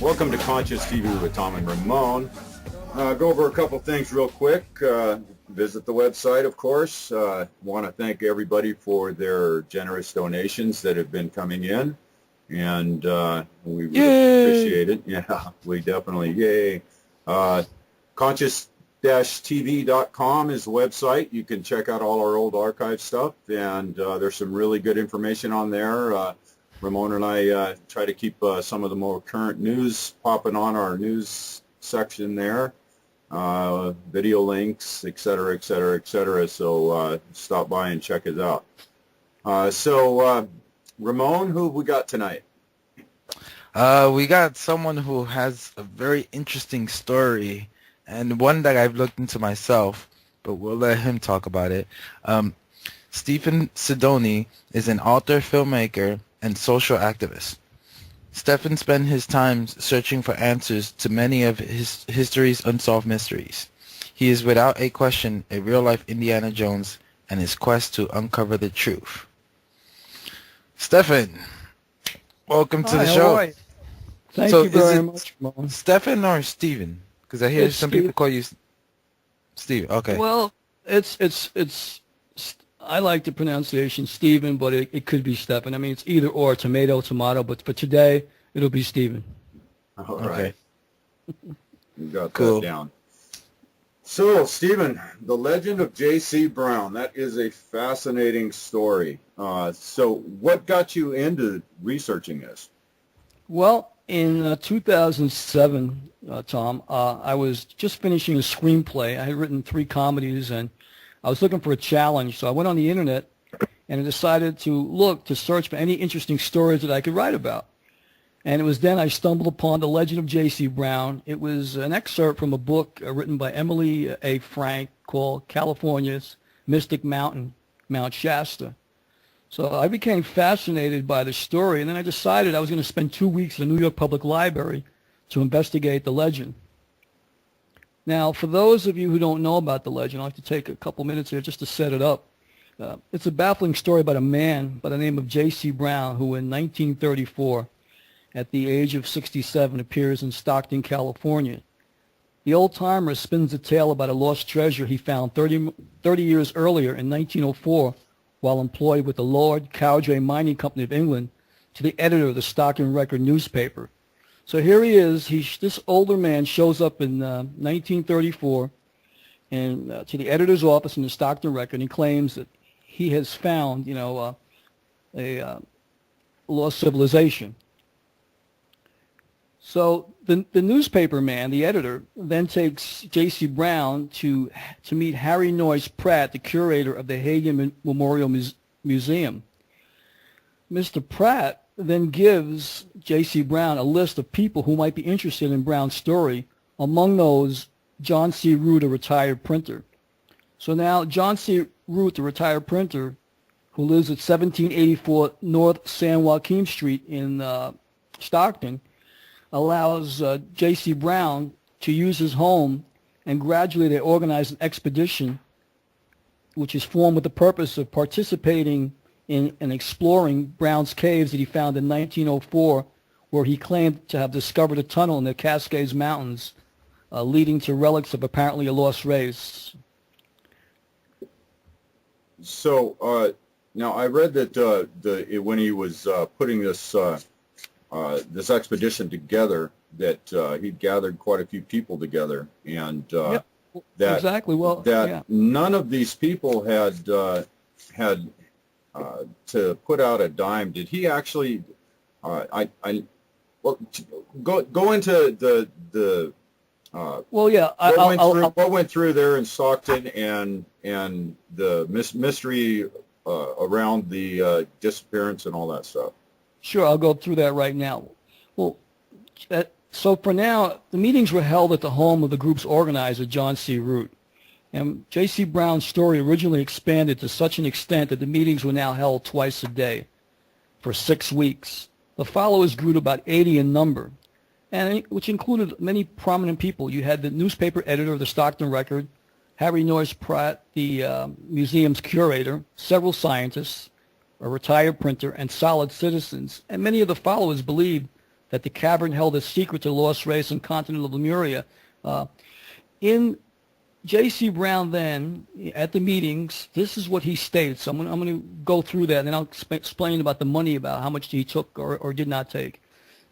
Welcome to Conscious TV with Tom and Ramon. Go over a couple things real quick. Visit the website, of course. Want to thank everybody for their generous donations that have been coming in, and we really appreciate it. Yeah, we definitely, yay. Conscious-tv.com is the website. You can check out all our old archive stuff, and there's some really good information on there. Ramon and I try to keep some of the more current news popping on our news section there, video links, et cetera, et cetera, et cetera. So stop by and check it out. Ramon, who have we got tonight? We got someone who has a very interesting story and one that I've looked into myself, but we'll let him talk about it. Stephen Sindoni is an author, filmmaker, and social activist. Stephen spent his time searching for answers to many of his history's unsolved mysteries. He is without a question a real-life Indiana Jones in his quest to uncover the truth. Stephen, welcome to the show. Hi. Thank you very much, Mom. Stephen or Stephen? Because I hear some people call you Steve. Okay. Well, it's. I like the pronunciation Stephen, but it could be Stephen. I mean, it's either or, tomato, tomato. But for today, it'll be Stephen. All right. You got Cool. that down. So, Stephen, the legend of J.C. Brown. That is a fascinating story. So, what got you into researching this? Well, in 2007, Tom, I was just finishing a screenplay. I had written 3 comedies, and I was looking for a challenge. So I went on the internet, and I decided to search for any interesting stories that I could write about. And it was then I stumbled upon The Legend of J.C. Brown. It was an excerpt from a book written by Emily A. Frank called California's Mystic Mountain, Mount Shasta. So I became fascinated by the story, and then I decided I was going to spend 2 weeks at the New York Public Library to investigate the legend. Now, for those of you who don't know about the legend, I'd like to take a couple minutes here just to set it up. It's a baffling story about a man by the name of J.C. Brown, who in 1934, at the age of 67, appears in Stockton, California. The old-timer spins a tale about a lost treasure he found 30 years earlier in 1904 while employed with the Lord Cowdray Mining Company of England to the editor of the Stockton Record newspaper. So here he is. This older man shows up in 1934 and to the editor's office in the Stockton Record, and he claims that he has found, a lost civilization. So the newspaper man, the editor, then takes J.C. Brown to meet Harry Noyes Pratt, the curator of the Hagen Memorial Museum. Mr. Pratt then gives J.C. Brown a list of people who might be interested in Brown's story, among those John C. Root, a retired printer. So now John C. Root, the retired printer, who lives at 1784 North San Joaquin Street in Stockton, allows J.C. Brown to use his home, and gradually they organize an expedition which is formed with the purpose of participating in and exploring Brown's caves that he found in 1904, where he claimed to have discovered a tunnel in the Cascades Mountains leading to relics of apparently a lost race. So, now I read that when he was putting this this expedition together, that he'd gathered quite a few people together, and Yep. that Exactly. Well, that yeah. none of these people had to put out a dime. Did he actually? Well, go into the. Well, yeah. What went through there in Stockton, and the mystery around the disappearance and all that stuff. Sure, I'll go through that right now. Well, so for now, the meetings were held at the home of the group's organizer, John C. Root. And J.C. Brown's story originally expanded to such an extent that the meetings were now held twice a day for 6 weeks. The followers grew to about 80 in number, and which included many prominent people. You had the newspaper editor of the Stockton Record, Harry Noyes Pratt, the museum's curator, several scientists, a retired printer, and solid citizens. And many of the followers believed that the cavern held a secret to the lost race and continent of Lemuria. In J.C. Brown then, at the meetings, this is what he states. I'm going to go through that, and then I'll explain about the money, about how much he took or did not take.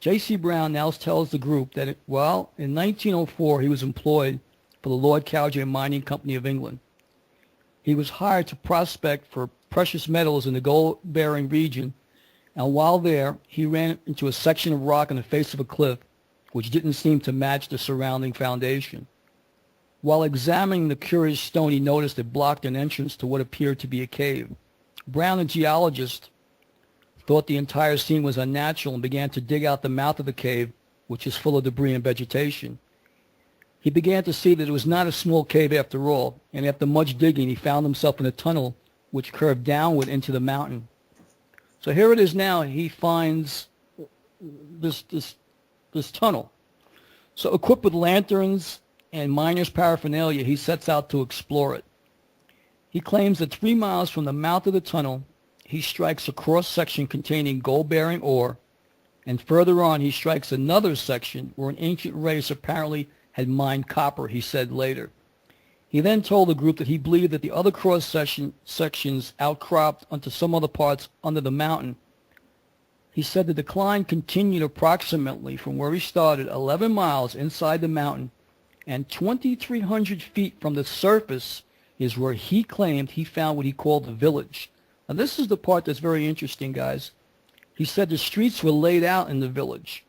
J.C. Brown now tells the group that, in 1904, he was employed for the Lord Cowdray Mining Company of England. He was hired to prospect for precious metals in the gold-bearing region, and while there, he ran into a section of rock on the face of a cliff, which didn't seem to match the surrounding foundation. While examining the curious stone, he noticed it blocked an entrance to what appeared to be a cave. Brown, a geologist, thought the entire scene was unnatural and began to dig out the mouth of the cave, which is full of debris and vegetation. He began to see that it was not a small cave after all, and after much digging, he found himself in a tunnel which curved downward into the mountain. So here it is now. He finds this tunnel. So equipped with lanterns and miner's paraphernalia, he sets out to explore it. He claims that 3 miles from the mouth of the tunnel, he strikes a cross-section containing gold-bearing ore, and further on he strikes another section where an ancient race apparently had mined copper, he said later. He then told the group that he believed that the other sections outcropped onto some other parts under the mountain. He said the decline continued approximately from where he started 11 miles inside the mountain, and 2,300 feet from the surface is where he claimed he found what he called the village. Now this is the part that's very interesting, guys. He said the streets were laid out in the village.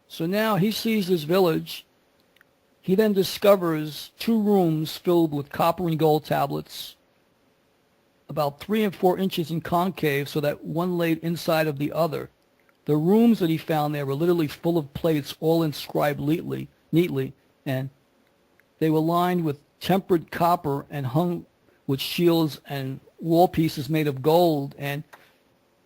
So now he sees this village. He then discovers 2 rooms filled with copper and gold tablets, about 3 and 4 inches in concave, so that one laid inside of the other. The rooms that he found there were literally full of plates, all inscribed neatly, and they were lined with tempered copper and hung with shields and wall pieces made of gold. And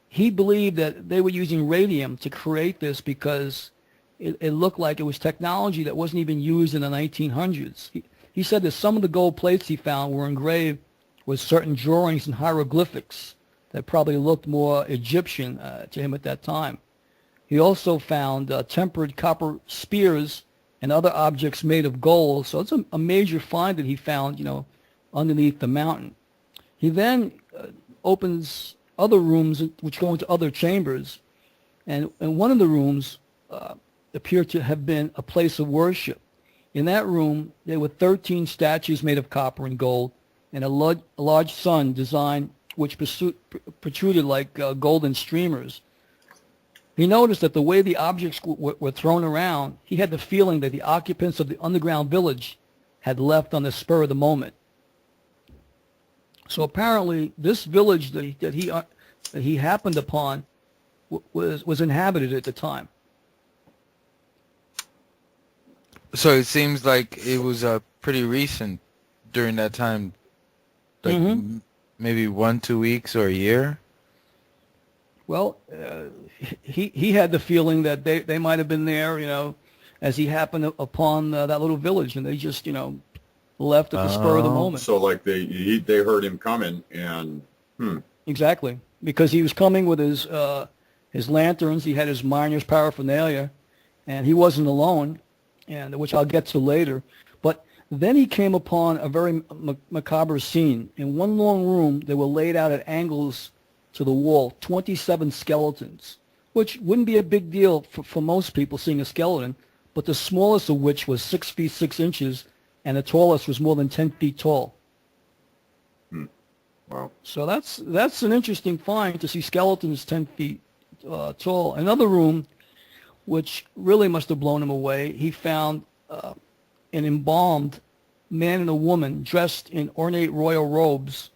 he believed that they were using radium to create this because it looked like it was technology that wasn't even used in the 1900s. He said that some of the gold plates he found were engraved with certain drawings and hieroglyphics that probably looked more Egyptian to him at that time. He also found tempered copper spears and other objects made of gold. So it's a major find that he found, underneath the mountain. He then opens other rooms which go into other chambers, and one of the rooms appeared to have been a place of worship. In that room, there were 13 statues made of copper and gold, and a large sun design which protruded like golden streamers. He noticed that the way the objects were thrown around, he had the feeling that the occupants of the underground village had left on the spur of the moment. So apparently, this village that he happened upon was inhabited at the time. So it seems like it was pretty recent during that time, like maybe 1-2 weeks or a year. Well, he had the feeling that they might have been there, as he happened upon that little village, and they just, left at the spur of the moment. So like they heard him coming, and Exactly, because he was coming with his lanterns. He had his miner's paraphernalia, and he wasn't alone, and which I'll get to later. But then he came upon a very macabre scene. In one long room, they were laid out at angles to the wall, 27 skeletons, which wouldn't be a big deal for most people seeing a skeleton, but the smallest of which was 6 feet 6 inches, and the tallest was more than 10 feet tall. Wow. So that's an interesting find, to see skeletons 10 feet tall. Another room, which really must have blown him away, he found an embalmed man and a woman dressed in ornate royal robes,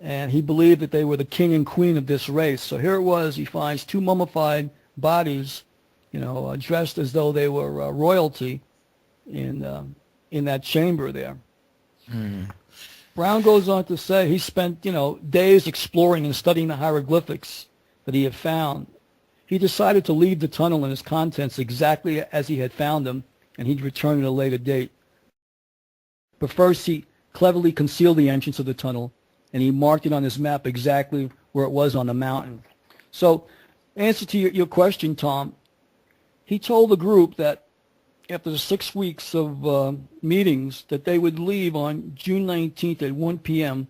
and he believed that they were the king and queen of this race. So here it was, he finds 2 mummified bodies, dressed as though they were royalty in that chamber there. Brown goes on to say he spent, days exploring and studying the hieroglyphics that he had found. He decided to leave the tunnel and its contents exactly as he had found them, and he'd return at a later date. But first, he cleverly concealed the entrance of the tunnel, and he marked it on his map exactly where it was on the mountain. So, answer to your question, Tom, he told the group that after the 6 weeks of meetings that they would leave on June 19th at 1 p.m.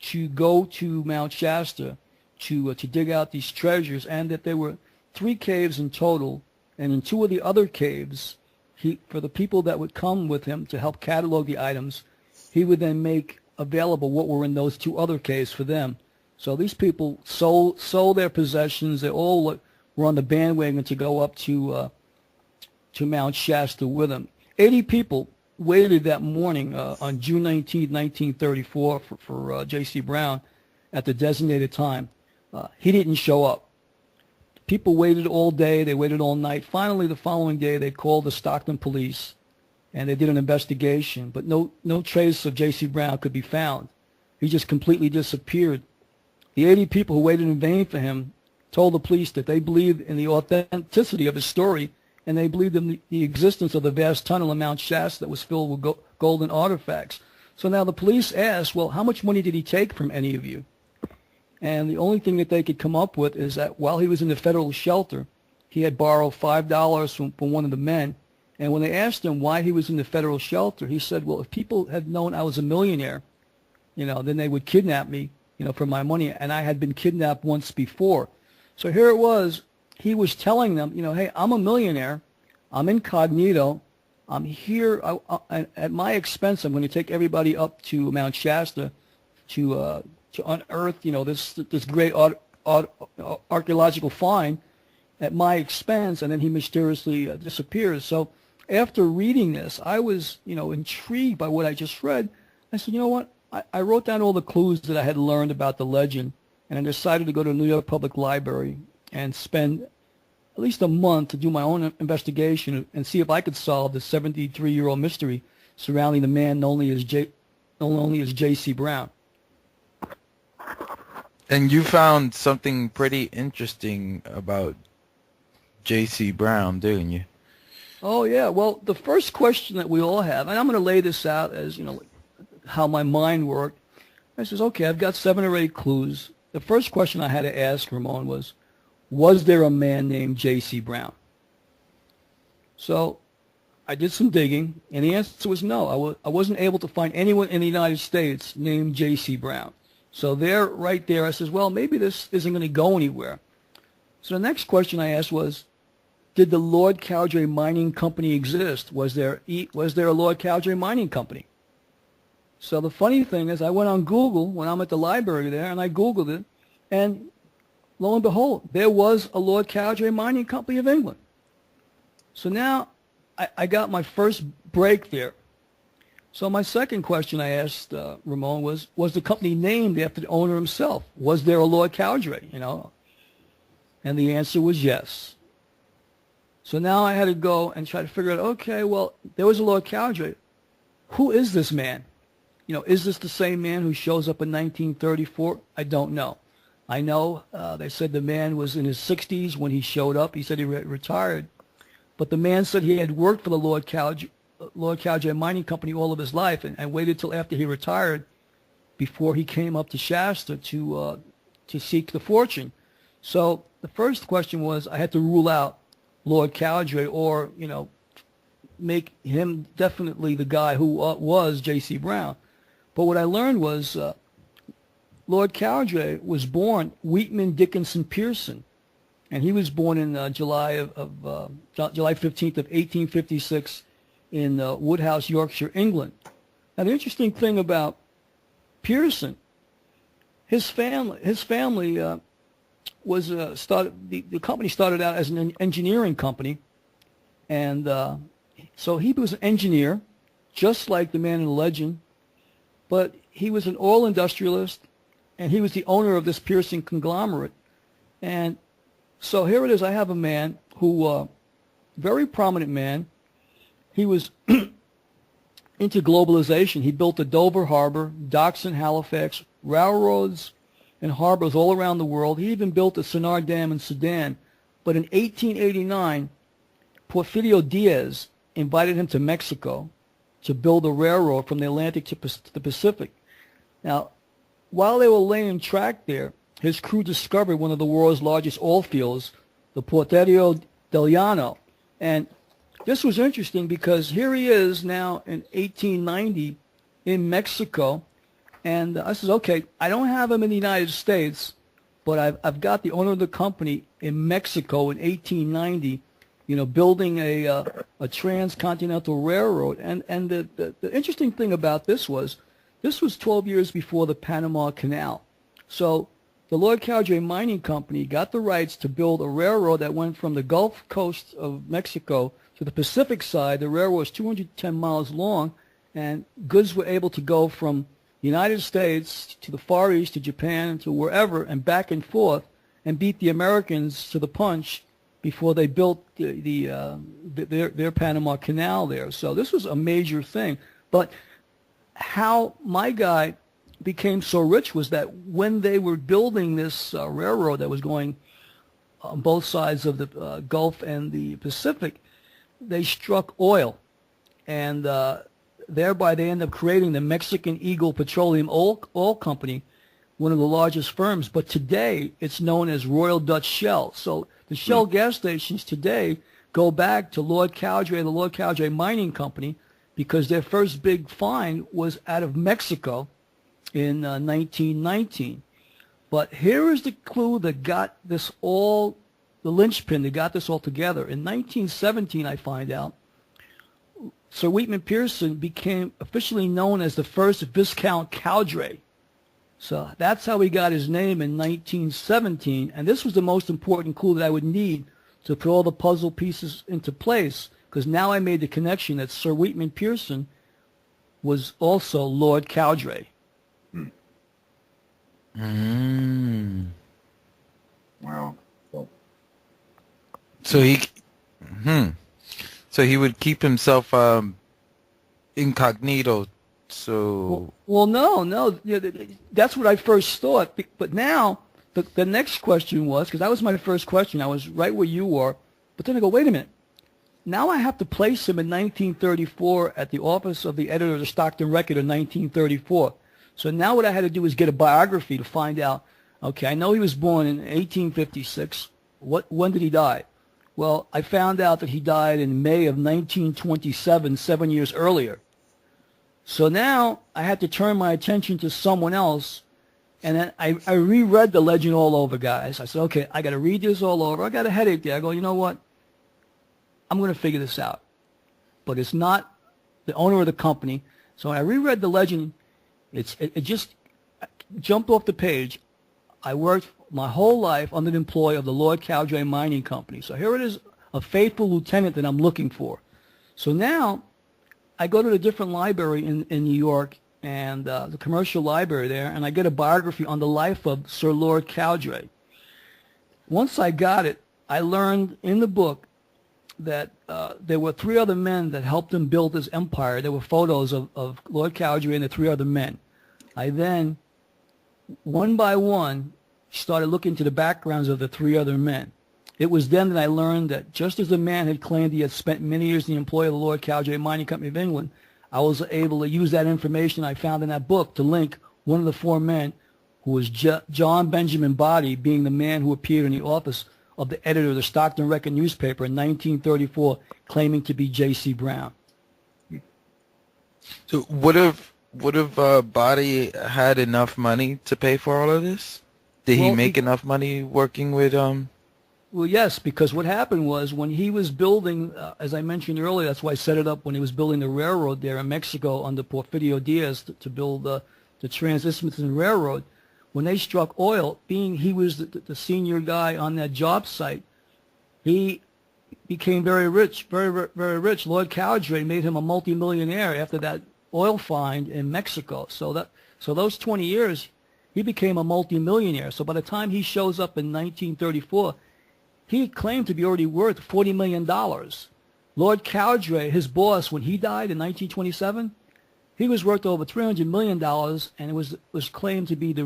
to go to Mount Shasta to dig out these treasures, and that there were 3 caves in total, and in 2 of the other caves, for the people that would come with him to help catalog the items, he would then make available what were in those 2 other caves for them. So these people sold their possessions. They all were on the bandwagon to go up to Mount Shasta with him. 80 people waited that morning on June 19, 1934 for J.C. Brown at the designated time. He didn't show up. People waited all day. They waited all night. Finally, the following day, they called the Stockton police, and they did an investigation. But no trace of J.C. Brown could be found. He just completely disappeared. The 80 people who waited in vain for him told the police that they believed in the authenticity of his story, and they believed in the existence of the vast tunnel in Mount Shasta that was filled with golden artifacts. So now the police asked, well, how much money did he take from any of you? And the only thing that they could come up with is that while he was in the federal shelter, he had borrowed $5 from one of the men. And when they asked him why he was in the federal shelter, he said, well, if people had known I was a millionaire, then they would kidnap me, for my money. And I had been kidnapped once before. So here it was. He was telling them, hey, I'm a millionaire. I'm incognito. I'm here at my expense. I'm going to take everybody up to Mount Shasta to unearth, this great archaeological find at my expense. And then he mysteriously disappears. So after reading this, I was, intrigued by what I just read. I said, you know what? I wrote down all the clues that I had learned about the legend, and I decided to go to the New York Public Library and spend at least a month to do my own investigation and see if I could solve the 73-year-old mystery surrounding the man known only as J.C. Brown. And you found something pretty interesting about J.C. Brown, didn't you? Oh, yeah. Well, the first question that we all have, and I'm going to lay this out as, how my mind worked. I says, okay, I've got 7 or 8 clues. The first question I had to ask Ramon was there a man named J.C. Brown? So I did some digging, and the answer was no. I wasn't able to find anyone in the United States named J.C. Brown. So right there, I says, well, maybe this isn't going to go anywhere. So the next question I asked was, did the Lord Cowdray Mining Company exist? Was there a Lord Cowdray Mining Company? So the funny thing is, I went on Google when I'm at the library there, and I Googled it, and lo and behold, there was a Lord Cowdray Mining Company of England. So now I got my first break there. So my second question I asked Ramon was the company named after the owner himself? Was there a Lord Cowdray, And the answer was yes. So now I had to go and try to figure out, okay, well, there was a Lord Cowdray. Who is this man? Is this the same man who shows up in 1934? I don't know. I know they said the man was in his 60s when he showed up. He said he retired. But the man said he had worked for the Lord Cowdray Mining Company all of his life and waited till after he retired before he came up to Shasta to seek the fortune. So the first question was I had to rule out Lord Cowdray or, make him definitely the guy who was J.C. Brown. But what I learned was Lord Cowdray was born Wheatman Dickinson Pearson, and he was born in July 15th of 1856 in Woodhouse, Yorkshire, England. Now the interesting thing about Pearson, his family was started. The company started out as an engineering company, and so he was an engineer, just like the man in the legend. But he was an oil industrialist, and he was the owner of this Pearson conglomerate. And so here it is. I have a man who, very prominent man. He was into globalization. He built the Dover Harbor, docks in Halifax, railroads and harbors all around the world. He even built the Sennar Dam in Sudan. But in 1889, Porfirio Diaz invited him to Mexico to build a railroad from the Atlantic to the Pacific. Now, while they were laying track there, his crew discovered one of the world's largest oil fields, the Portero del Llano, And this was interesting because here he is now in 1890 in Mexico. And I said, okay, I don't have him in the United States, but I've got the owner of the company in Mexico in 1890, building a transcontinental railroad. And the interesting thing about this was 12 years before the Panama Canal. So the Lord Cowdray Mining Company got the rights to build a railroad that went from the Gulf Coast of Mexico to the Pacific side. The railroad was 210 miles long, and goods were able to go from the United States to the Far East, to Japan, to wherever, and back and forth, and beat the Americans to the punch before they built their Panama Canal there. So this was a major thing. But how my guy became so rich was that when they were building this railroad that was going on both sides of the Gulf and the Pacific, they struck oil, and thereby they ended up creating the Mexican Eagle Petroleum Oil Company, one of the largest firms. But today it's known as Royal Dutch Shell. So the Shell gas stations today go back to Lord Cowdray, the Lord Cowdray Mining Company, because their first big find was out of Mexico in 1919. But here is the clue that got this all, the linchpin that got this all together. In 1917, I find out, Sir Wheatman Pearson became officially known as the first Viscount Cowdray. So that's how he got his name in 1917. And this was the most important clue that I would need to put all the puzzle pieces into place, because now I made the connection that Sir Wheatman Pearson was also Lord Cowdray. Wow. So he would keep himself incognito. So no, that's what I first thought. But now the next question was, because that was my first question, I was right where you were. But then I go, wait a minute. Now I have to place him in 1934 at the office of the editor of the Stockton Record in 1934. So now what I had to do is get a biography to find out, okay, I know he was born in 1856. When did he die? Well, I found out that he died in May of 1927, 7 years earlier. So now I had to turn my attention to someone else, and then I reread the legend all over, guys. I said, okay, I got to read this all over. I got a headache there. I go, you know what? I'm going to figure this out. But it's not the owner of the company. So when I reread the legend, it just jumped off the page. I worked my whole life under the employ of the Lord Cowdray Mining Company. So here it is, a faithful lieutenant that I'm looking for. So now I go to a different library in New York, and the commercial library there, and I get a biography on the life of Sir Lord Cowdray. Once I got it, I learned in the book that there were three other men that helped him build his empire. There were photos of Lord Cowdray and the three other men. I then, one by one, started looking into the backgrounds of the three other men. It was then that I learned that just as the man had claimed he had spent many years in the employ of the Lord Cowdray Mining Company of England, I was able to use that information I found in that book to link one of the four men, who was John Benjamin Body, being the man who appeared in the office of the editor of the Stockton Record newspaper in 1934, claiming to be J.C. Brown. So would have Body had enough money to pay for all of this? Did he make enough money working with Well, yes, because what happened was when he was building, as I mentioned earlier, that's why I set it up when he was building the railroad there in Mexico under Porfirio Diaz to build the Trans-Isthmian Railroad. When they struck oil, being he was the senior guy on that job site, he became very rich, very, very rich. Lord Cowdray made him a multimillionaire after that oil find in Mexico. So those 20 years, he became a multimillionaire. So by the time he shows up in 1934, he claimed to be already worth $40 million. Lord Cowdray, his boss, when he died in 1927, he was worth over $300 million, and it was claimed to be the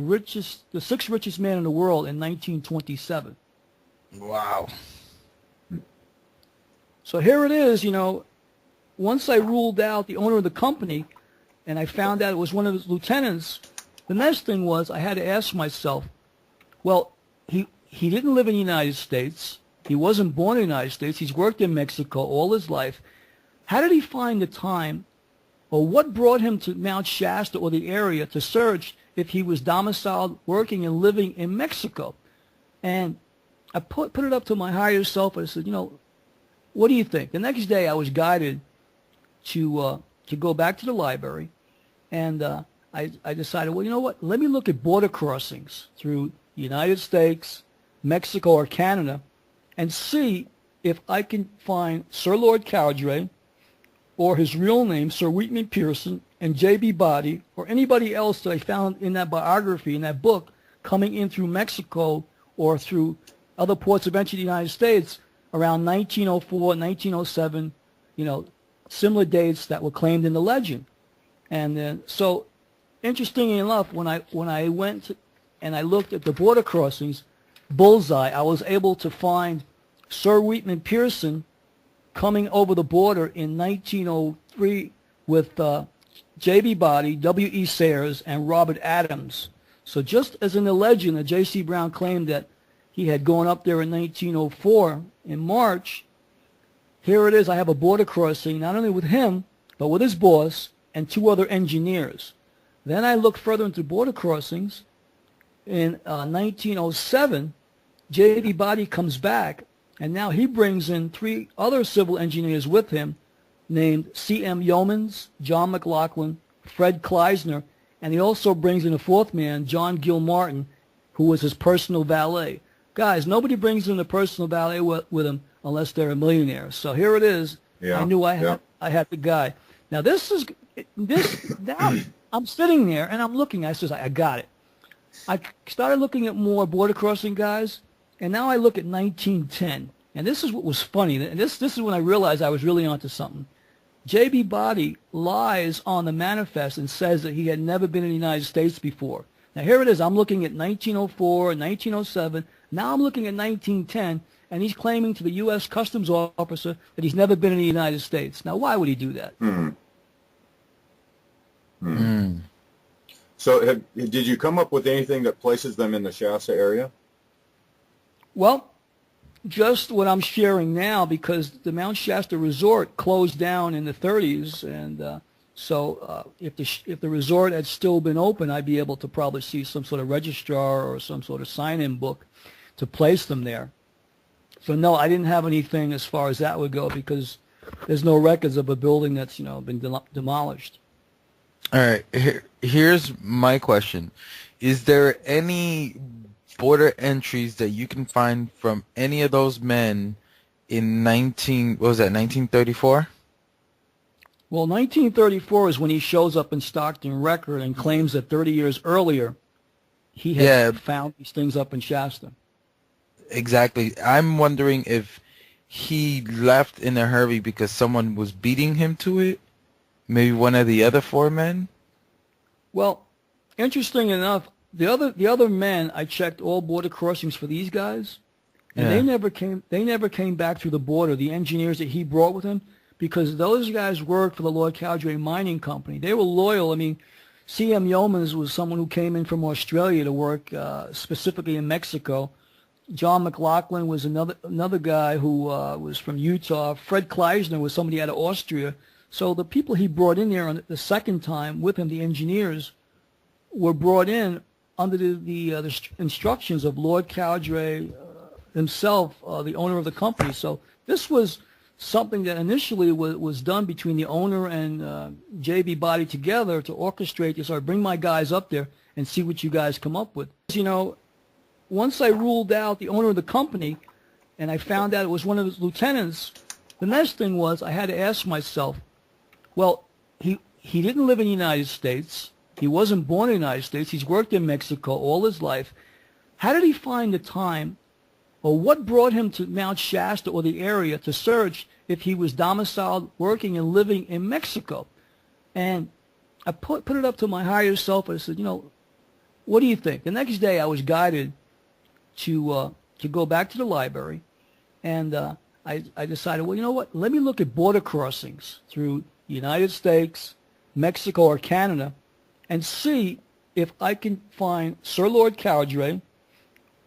sixth richest man in the world in 1927. Wow. So here it is, once I ruled out the owner of the company, and I found out it was one of his lieutenants, the next thing was I had to ask myself, well, he didn't live in the United States. He wasn't born in the United States. He's worked in Mexico all his life. How did he find the time, or what brought him to Mount Shasta or the area to search if he was domiciled, working, and living in Mexico? And I put it up to my higher self. I said, what do you think? The next day I was guided to go back to the library, and I decided, well, you know what? Let me look at border crossings through the United States, Mexico, or Canada, and see if I can find Sir Lord Cowdray, or his real name, Sir Wheatman Pearson, and J.B. Body, or anybody else that I found in that biography, in that book, coming in through Mexico or through other ports of entry to the United States around 1904, 1907, similar dates that were claimed in the legend. And then, so interestingly enough, when I went and I looked at the border crossings, bullseye, I was able to find Sir Wheatman Pearson coming over the border in 1903 with J.B. Body, W.E. Sayers, and Robert Adams. So just as in the legend that J.C. Brown claimed that he had gone up there in 1904 in March, here it is. I have a border crossing not only with him, but with his boss and two other engineers. Then I looked further into border crossings. In 1907, J.B. Body comes back, and now he brings in three other civil engineers with him named C.M. Yeomans, John McLaughlin, Fred Kleisner, and he also brings in a fourth man, John Gilmartin, who was his personal valet. Guys, nobody brings in a personal valet with him unless they're a millionaire. So here it is. Yeah, I knew I had the guy. Now now I'm sitting there and I'm looking. I says, I got it. I started looking at more border crossing guys, and now I look at 1910. And this is what was funny. And this is when I realized I was really onto something. J.B. Body lies on the manifest and says that he had never been in the United States before. Now here it is. I'm looking at 1904, 1907. Now I'm looking at 1910, and he's claiming to the U.S. Customs officer that he's never been in the United States. Now, why would he do that? So did you come up with anything that places them in the Shasta area? Well, just what I'm sharing now, because the Mount Shasta Resort closed down in the 30s, and so if the resort had still been open, I'd be able to probably see some sort of registrar or some sort of sign-in book to place them there. So no, I didn't have anything as far as that would go, because there's no records of a building that's been demolished. All right, here's my question. Is there any border entries that you can find from any of those men in 1934? Well, 1934 is when he shows up in Stockton Record and claims that 30 years earlier he had found these things up in Shasta. Exactly. I'm wondering if he left in a hurry because someone was beating him to it. Maybe one of the other four men? Well, interesting enough, the other men, I checked all border crossings for these guys, and they never came back through the border, the engineers that he brought with him, because those guys worked for the Lord Cowdray Mining Company. They were loyal. I mean, C.M. Yeomans was someone who came in from Australia to work specifically in Mexico. John McLaughlin was another guy who was from Utah. Fred Kleisner was somebody out of Austria. So the people he brought in there on the second time with him, the engineers, were brought in under the instructions of Lord Cowdray himself, the owner of the company. So this was something that initially was done between the owner and J.B. Body together to orchestrate this, or bring my guys up there and see what you guys come up with. Once I ruled out the owner of the company and I found out it was one of his lieutenants, the next thing was I had to ask myself, well, he didn't live in the United States. He wasn't born in the United States. He's worked in Mexico all his life. How did he find the time, or what brought him to Mount Shasta or the area to search if he was domiciled, working, and living in Mexico? And I put it up to my higher self. I said, what do you think? The next day I was guided to go back to the library, and I decided, well, you know what? Let me look at border crossings through the United States, Mexico, or Canada, and see if I can find Sir Lord Cowdray,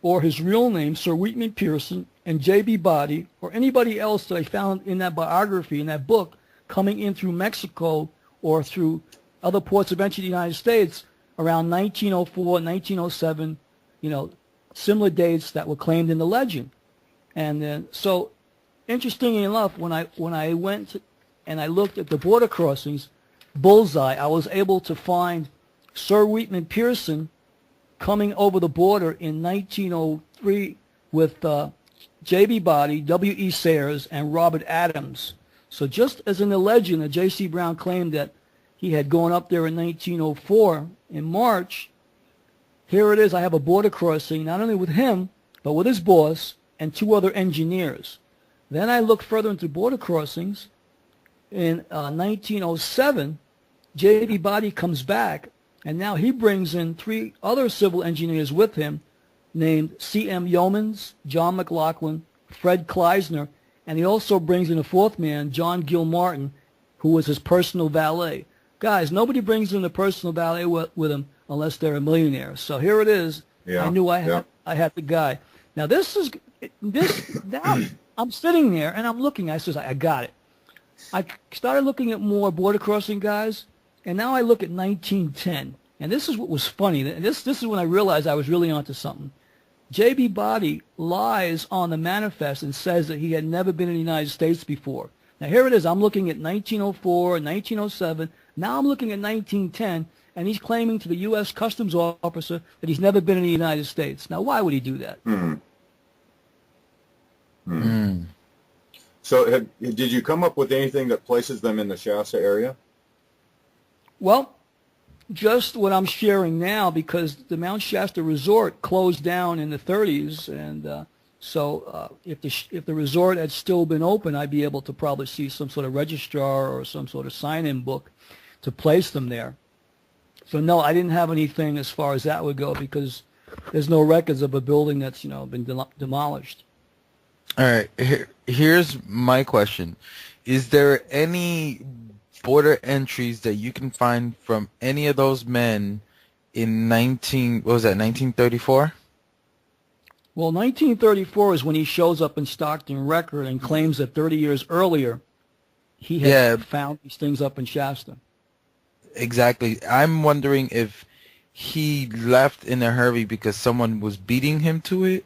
or his real name, Sir Wheatman Pearson, and J.B. Body, or anybody else that I found in that biography, in that book, coming in through Mexico or through other ports of entry to the United States around 1904, 1907, similar dates that were claimed in the legend. And then, so interestingly enough, when I went and I looked at the border crossings, bullseye, I was able to find Sir Wheatman Pearson coming over the border in 1903 with J.B. Body, W.E. Sayers, and Robert Adams. So just as in the legend that J.C. Brown claimed that he had gone up there in 1904 in March, here it is. I have a border crossing not only with him, but with his boss and 2 other engineers. Then I looked further into border crossings. In 1907, J.B. Body comes back, and now he brings in 3 other civil engineers with him named C.M. Yeomans, John McLaughlin, Fred Kleisner, and he also brings in a 4th man, John Gill Martin, who was his personal valet. Guys, nobody brings in a personal valet with him unless they're a millionaire. So here it is. Yeah, I knew I had the guy. Now now I'm sitting there and I'm looking. I says, I got it. I started looking at more border crossing guys, and now I look at 1910. And this is what was funny. This is when I realized I was really onto something. J.B. Body lies on the manifest and says that he had never been in the United States before. Now here it is. I'm looking at 1904, 1907. Now I'm looking at 1910, and he's claiming to the U.S. Customs officer that he's never been in the United States. Now, why would he do that? So did you come up with anything that places them in the Shasta area? Well, just what I'm sharing now, because the Mount Shasta Resort closed down in the 30s, and so if the resort had still been open, I'd be able to probably see some sort of registrar or some sort of sign-in book to place them there. So no, I didn't have anything as far as that would go, because there's no records of a building that's been demolished. All right, here's my question. Is there any border entries that you can find from any of those men in 1934? Well, 1934 is when he shows up in Stockton Record and claims that 30 years earlier he had found these things up in Shasta. Exactly. I'm wondering if he left in a hurry because someone was beating him to it.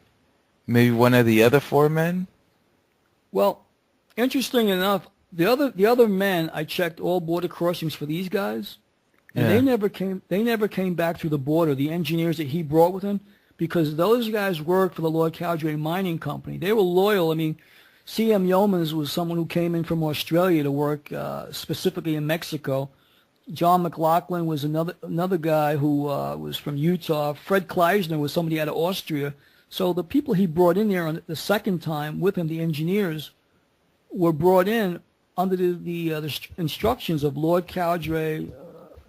Maybe one of the other 4 men? Well, interesting enough, the other men, I checked all border crossings for these guys, and they never came back through the border, the engineers that he brought with him, because those guys worked for the Lord Cowdray Mining Company. They were loyal. I mean, C.M. Yeomans was someone who came in from Australia to work specifically in Mexico. John McLaughlin was another guy who was from Utah. Fred Kleisner was somebody out of Austria. So the people he brought in there on the second time with him, the engineers, were brought in under the instructions of Lord Cowdray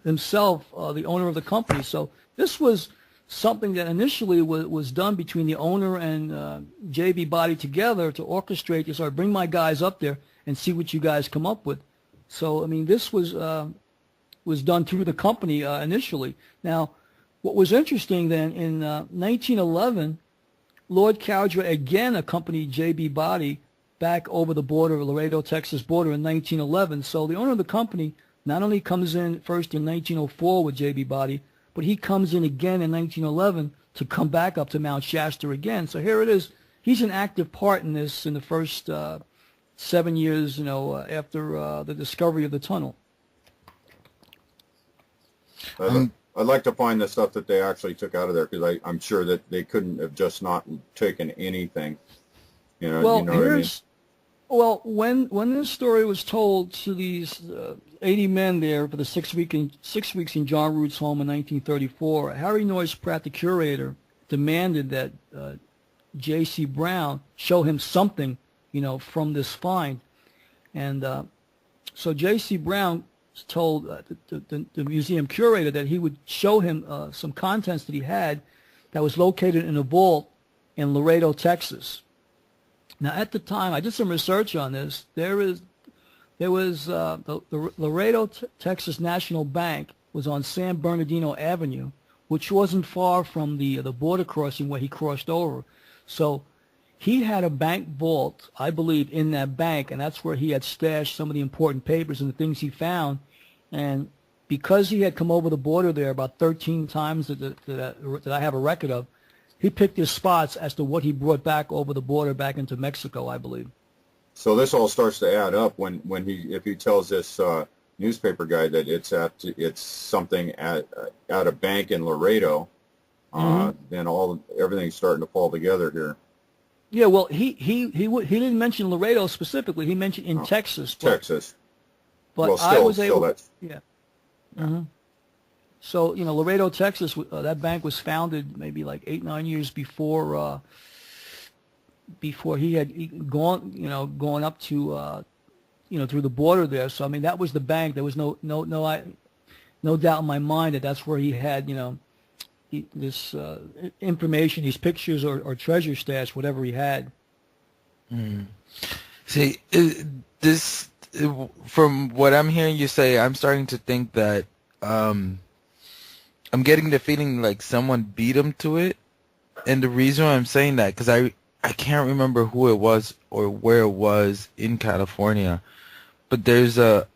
himself, the owner of the company. So this was something that initially was done between the owner and J.B. Body together to orchestrate this, or bring my guys up there and see what you guys come up with. So, I mean, this was done through the company initially. Now, what was interesting then, in 1911, Lord Cowdray again accompanied J.B. Body back over the border, Laredo, Texas border in 1911. So the owner of the company not only comes in first in 1904 with J.B. Body, but he comes in again in 1911 to come back up to Mount Shasta again. So here it is. He's an active part in this in the first 7 years, after the discovery of the tunnel. I'd like to find the stuff that they actually took out of there, because I'm sure that they couldn't have just not taken anything. Well, you know what I mean? Well, when this story was told to these 80 men there for the 6 weeks in John Root's home in 1934, Harry Noyes Pratt, the curator, demanded that J.C. Brown show him something, from this find, and so J.C. Brown told the museum curator that he would show him some contents that he had that was located in a vault in Laredo, Texas. Now, at the time, I did some research on this. There was the Laredo, Texas National Bank was on San Bernardino Avenue, which wasn't far from the border crossing where he crossed over. So he had a bank vault, I believe, in that bank, and that's where he had stashed some of the important papers and the things he found. And because he had come over the border there about 13 times that I have a record of, he picked his spots as to what he brought back over the border back into Mexico, I believe. So this all starts to add up when if he tells this newspaper guy that it's something at a bank in Laredo, then everything's starting to fall together here. Yeah, well, he didn't mention Laredo specifically. He mentioned in Texas. Texas. But well, still, I was able. that's, yeah. Mm-hmm. So Laredo, Texas. That bank was founded maybe like 8-9 years before he had gone up to through the border there. So I mean, that was the bank. There was no doubt in my mind that that's where he had this information, these pictures or treasure stash, whatever he had. Mm. See, this from what I'm hearing you say, I'm starting to think that I'm getting the feeling like someone beat him to it, and the reason why I'm saying that because I can't remember who it was or where it was in California, but there's a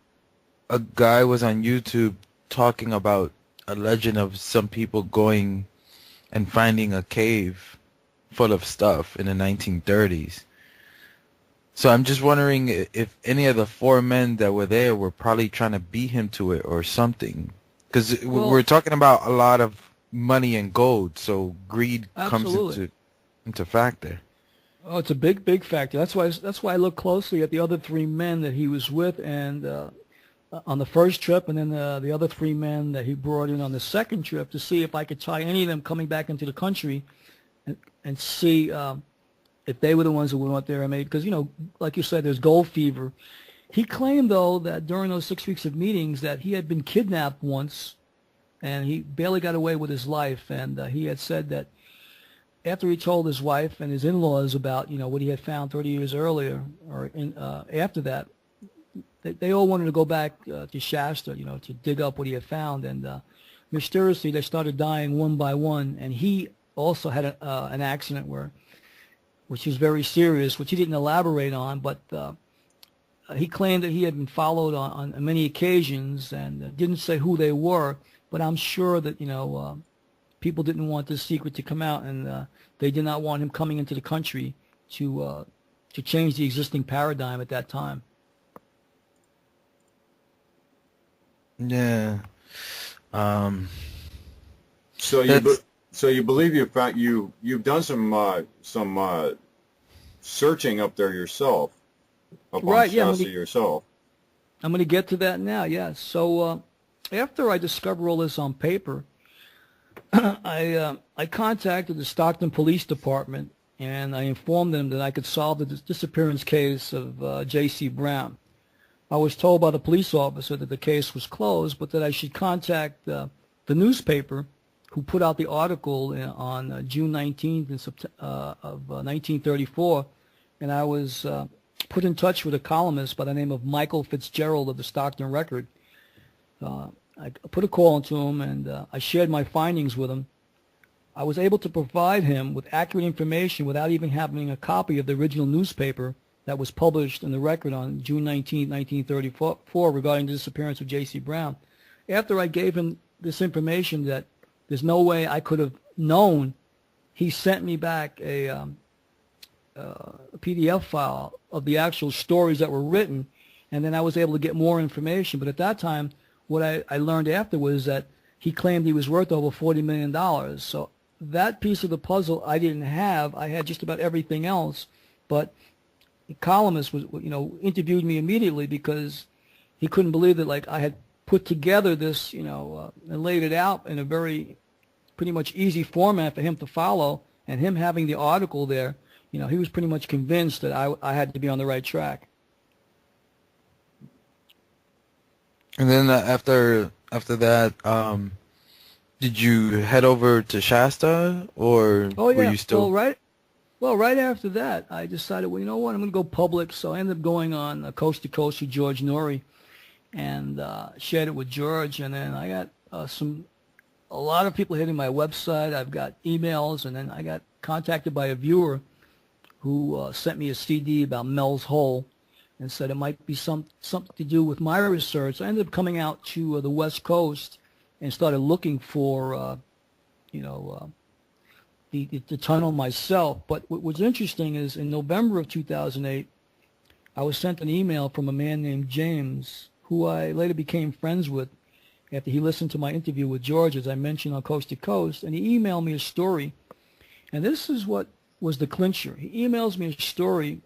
guy was on YouTube talking about a legend of some people going and finding a cave full of stuff in the 1930s. So I'm just wondering if any of the 4 men that were there were probably trying to beat him to it or something. Because we're talking about a lot of money and gold, so greed comes into factor. Oh, it's a big factor. That's why I look closely at the other 3 men that he was with, and on the first trip, and then the other 3 men that he brought in on the second trip to see if I could tie any of them coming back into the country, and see if they were the ones who went there. I mean, because like you said, there's gold fever. He claimed though that during those 6 weeks of meetings that he had been kidnapped once, and he barely got away with his life. And he had said that after he told his wife and his in-laws about what he had found 30 years earlier, or after that, they all wanted to go back to Shasta, to dig up what he had found. And mysteriously, they started dying one by one. And he also had an accident which was very serious, which he didn't elaborate on, but he claimed that he had been followed on many occasions, and didn't say who they were. But I'm sure that people didn't want this secret to come out, and they did not want him coming into the country to change the existing paradigm at that time. Yeah. So you believe you've done some searching up there yourself, up on Shasta yourself. I'm going to get to that now. Yeah. So after I discovered all this on paper, I contacted the Stockton Police Department, and I informed them that I could solve the disappearance case of J.C. Brown. I was told by the police officer that the case was closed, but that I should contact the newspaper who put out the article on June 19th of 1934, and I was put in touch with a columnist by the name of Michael Fitzgerald of the Stockton Record. I put a call into him, and I shared my findings with him. I was able to provide him with accurate information without even having a copy of the original newspaper that was published in the Record on June 19, 1934, regarding the disappearance of J.C. Brown. After I gave him this information that there's no way I could have known, he sent me back a PDF file of the actual stories that were written, and then I was able to get more information. But at that time, what I learned after was that he claimed he was worth over $40 million. So that piece of the puzzle I didn't have. I had just about everything else, but the columnist was, interviewed me immediately because he couldn't believe that, like, I had put together this, and laid it out in a very pretty much easy format for him to follow, and him having the article there, he was pretty much convinced that I had to be on the right track. And then after that, did you head over to Shasta, or were you still? Well, right after that, I decided, well, you know what, I'm going to go public. So I ended up going on Coast to Coast with George Norrie, and shared it with George. And then I got a lot of people hitting my website. I've got emails, and then I got contacted by a viewer who sent me a CD about Mel's Hole and said it might be something to do with my research. I ended up coming out to the West Coast and started looking for, the tunnel myself. But what was interesting is in November of 2008, I was sent an email from a man named James, who I later became friends with after he listened to my interview with George, as I mentioned on Coast to Coast, and he emailed me a story. And this is what was the clincher. He emails me a story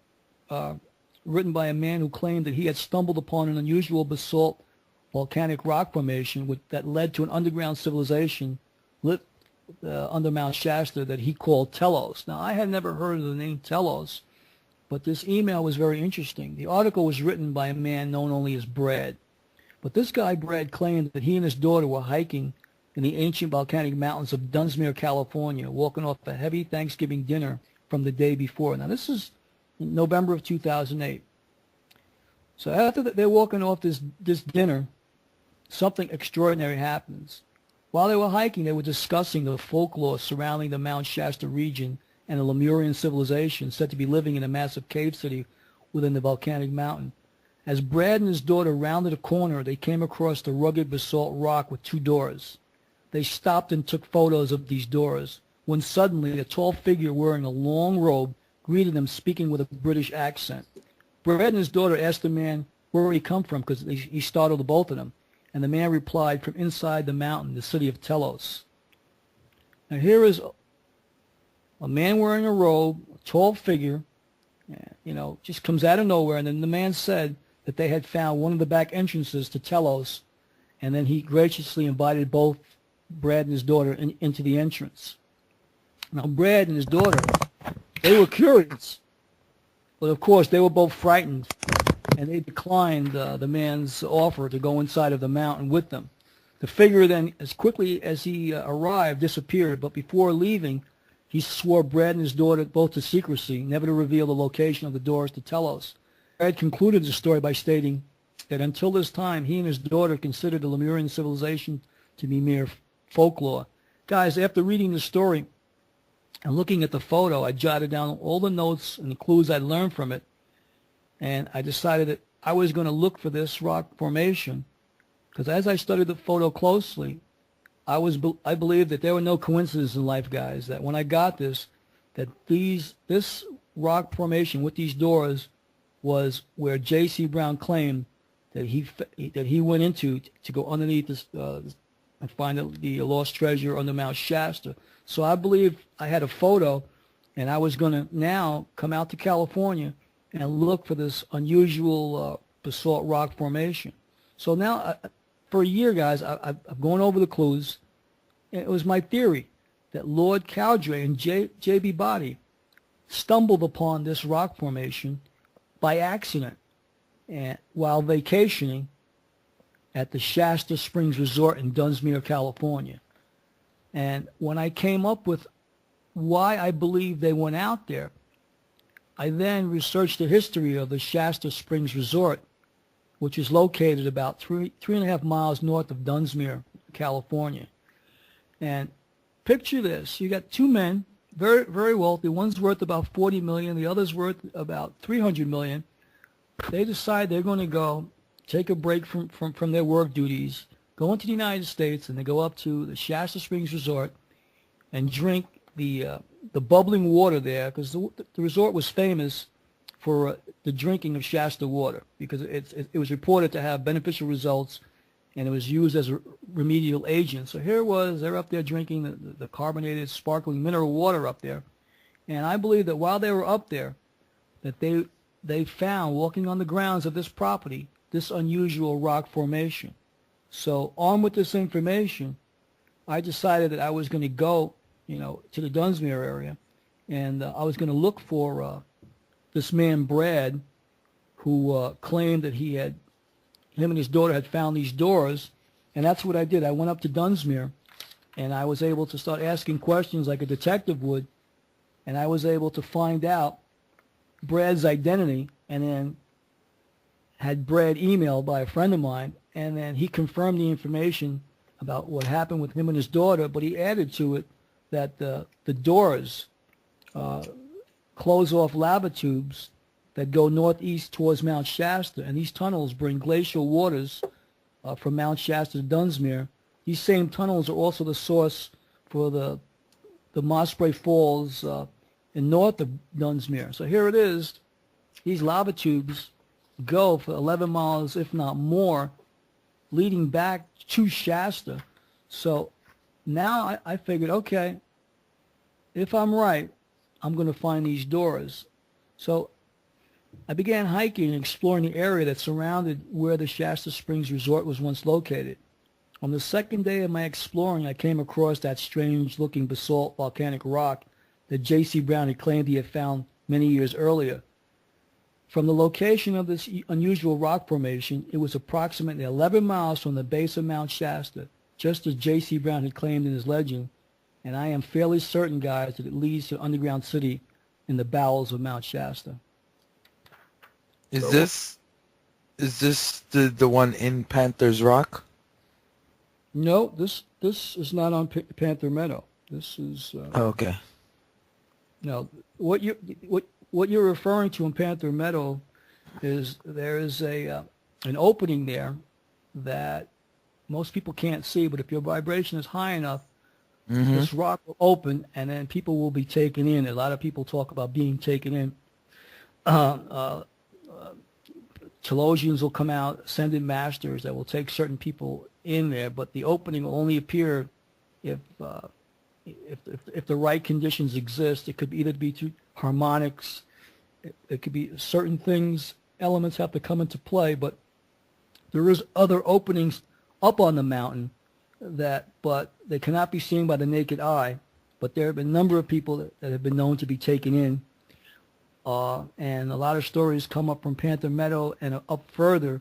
written by a man who claimed that he had stumbled upon an unusual basalt volcanic rock formation that led to an underground civilization lit under Mount Shasta that he called Telos. Now, I had never heard of the name Telos, but this email was very interesting. The article was written by a man known only as Brad. But this guy, Brad, claimed that he and his daughter were hiking in the ancient volcanic mountains of Dunsmuir, California, walking off a heavy Thanksgiving dinner from the day before. Now, this is in November of 2008. So after they're walking off this dinner, something extraordinary happens. While they were hiking, they were discussing the folklore surrounding the Mount Shasta region and a Lemurian civilization said to be living in a massive cave city within the volcanic mountain. As Brad and his daughter rounded a corner, they came across the rugged basalt rock with two doors. They stopped and took photos of these doors, when suddenly a tall figure wearing a long robe greeted them, speaking with a British accent. Brad and his daughter asked the man where he come from, because he startled the both of them, and the man replied, from inside the mountain, the city of Telos. Now here is a man wearing a robe, a tall figure, just comes out of nowhere. And then the man said that they had found one of the back entrances to Telos, and then he graciously invited both Brad and his daughter into the entrance. Now, Brad and his daughter, they were curious, but of course they were both frightened, and they declined the man's offer to go inside of the mountain with them. The figure then, as quickly as he arrived, disappeared, but before leaving, he swore Brad and his daughter both to secrecy, never to reveal the location of the doors to Telos. Brad concluded the story by stating that until this time, he and his daughter considered the Lemurian civilization to be mere folklore. Guys, after reading the story and looking at the photo, I jotted down all the notes and the clues I'd learned from it, and I decided that I was going to look for this rock formation, because as I studied the photo closely, I believed that there were no coincidences in life, guys, that when I got this rock formation with these doors was where J.C. Brown claimed that he went into to go underneath this and find the lost treasure under Mount Shasta. So I believe I had a photo, and I was going to now come out to California and look for this unusual basalt rock formation. So now, for a year, guys, I've gone over the clues. And it was my theory that Lord Cowdray and J.B. Body stumbled upon this rock formation by accident while vacationing at the Shasta Springs Resort in Dunsmuir, California. And when I came up with why I believe they went out there, I then researched the history of the Shasta Springs Resort, which is located about 3.5 miles north of Dunsmuir, California. And picture this. You got two men, very, very wealthy. One's worth about $40 million. The other's worth about $300 million. They decide they're going to go take a break from their work duties, go into the United States, and they go up to the Shasta Springs Resort and drink the bubbling water there, because the resort was famous for the drinking of Shasta water, because it was reported to have beneficial results, and it was used as a remedial agent. So here it was, they're up there drinking the carbonated, sparkling mineral water up there. And I believe that while they were up there, that they found, walking on the grounds of this property, this unusual rock formation. So armed with this information, I decided that I was going to go, to the Dunsmuir area, and I was going to look for this man, Brad, who claimed that him and his daughter had found these doors, and that's what I did. I went up to Dunsmuir, and I was able to start asking questions like a detective would, and I was able to find out Brad's identity, and then had Brad emailed by a friend of mine, and then he confirmed the information about what happened with him and his daughter, but he added to it that the doors close off lava tubes that go northeast towards Mount Shasta, and these tunnels bring glacial waters from Mount Shasta to Dunsmuir. These same tunnels are also the source for the Mossbury Falls in north of Dunsmuir. So here it is. These lava tubes go for 11 miles, if not more, leading back to Shasta. So now I figured, okay, if I'm right, I'm going to find these doors. So I began hiking and exploring the area that surrounded where the Shasta Springs Resort was once located. On the second day of my exploring, I came across that strange-looking basalt volcanic rock that J.C. Brown had claimed he had found many years earlier. From the location of this unusual rock formation, it was approximately 11 miles from the base of Mount Shasta, just as J.C. Brown had claimed in his legend, and I am fairly certain, guys, that it leads to an underground city in the bowels of Mount Shasta. Is this the one in Panther's Rock? No, this is not on Panther Meadow. This is Okay. no. What you're referring to in Panther Meadow is there is an opening there that most people can't see, but if your vibration is high enough, this rock will open, and then people will be taken in. A lot of people talk about being taken in. Telosians will come out, ascended masters that will take certain people in there, but the opening will only appear if the right conditions exist. It could either be through harmonics, it could be certain things, elements have to come into play, but there is other openings up on the mountain but they cannot be seen by the naked eye. But there have been a number of people that have been known to be taken in. And a lot of stories come up from Panther Meadow and up further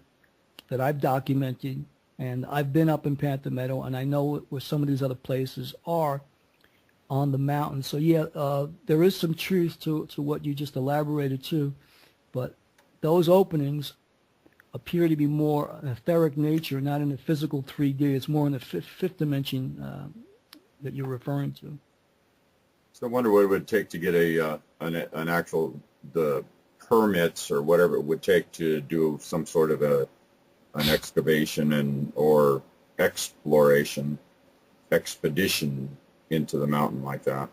that I've documented. And I've been up in Panther Meadow, and I know where some of these other places are on the mountain. So, yeah, there is some truth to what you just elaborated to. But those openings appear to be more an etheric nature, not in the physical 3D. It's more in the fifth dimension that you're referring to. So I wonder what it would take to get an actual the permits or whatever it would take to do some sort of an excavation or expedition into the mountain like that.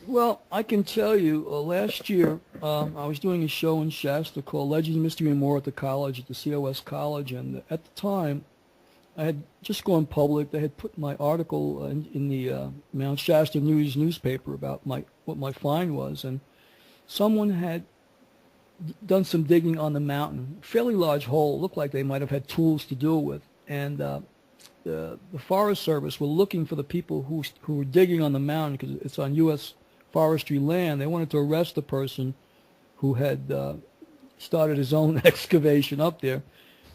Well, I can tell you, last year I was doing a show in Shasta called Legends, Mystery, and More at the college, at the COS College, and at the time I had just gone public. They had put my article in the Mount Shasta News newspaper about what my find was, and someone had done some digging on the mountain, a fairly large hole, looked like they might have had tools to do it with, and the Forest Service were looking for the people who were digging on the mountain because it's on U.S. forestry land. They wanted to arrest the person who had started his own excavation up there.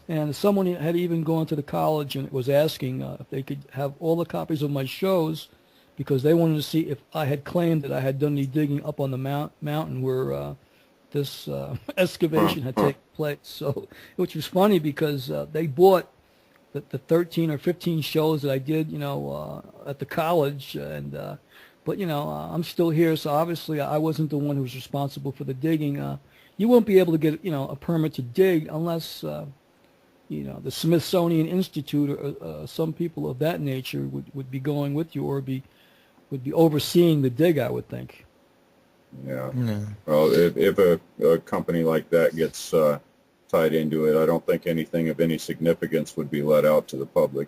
And someone had even gone to the college and was asking if they could have all the copies of my shows because they wanted to see if I had claimed that I had done any digging up on the mountain where this excavation had taken place. So, which was funny because they bought the 13 or 15 shows that I did, at the college, and but I'm still here, so obviously I wasn't the one who was responsible for the digging. You won't be able to get a permit to dig unless the Smithsonian Institute or some people of that nature would be going with you or would be overseeing the dig, I would think. Yeah. Well, if a company like that gets tied into it, I don't think anything of any significance would be let out to the public.